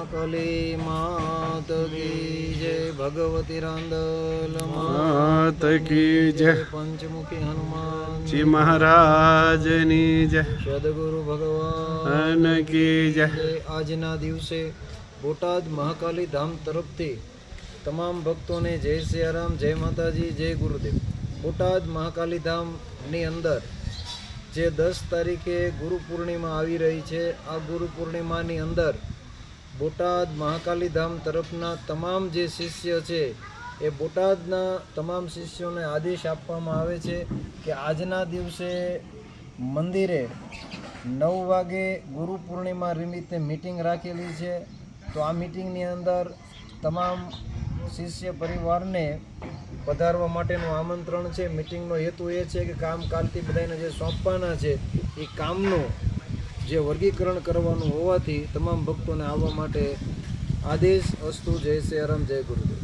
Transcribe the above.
महाकाली मात की जय, भगवती रांदल मात की जय, पंचमुखी हनुमान जी महाराज ની જય, સદગુરુ ભગવાન કી જય. આજના દિવસે બોટાદ મહાકાલી ધામ તરફથી તમામ ભક્તોને જય સિયારામ, જય માતાજી, જય ગુરુદેવ. બોટાદ મહાકાલી ધામની અંદર જે 10 તારીખે ગુરુ પૂર્ણિમા આવી રહી છે, આ ગુરુ પૂર્ણિમાની અંદર બોટાદ મહાકાલી ધામ તરફના તમામ જે શિષ્ય છે એ બોટાદના તમામ શિષ્યોને આદેશ આપવામાં આવે છે કે આજના દિવસે મંદિરે 9 વાગે ગુરુ પૂર્ણિમા નિમિત્તે મીટિંગ રાખેલી છે. તો આ મીટિંગની અંદર તમામ શિષ્ય પરિવારને પધારવા માટેનું આમંત્રણ છે. મીટિંગનો હેતુ એ છે કે કામકાલથી બધાને જે સોંપવાના છે એ કામનું જે વર્ગીકરણ કરવાનું હોવાથી તમામ ભક્તોને આવવા માટે આદેશ. અસ્તુ. જય સિયારામ, જય ગુરુદેવ.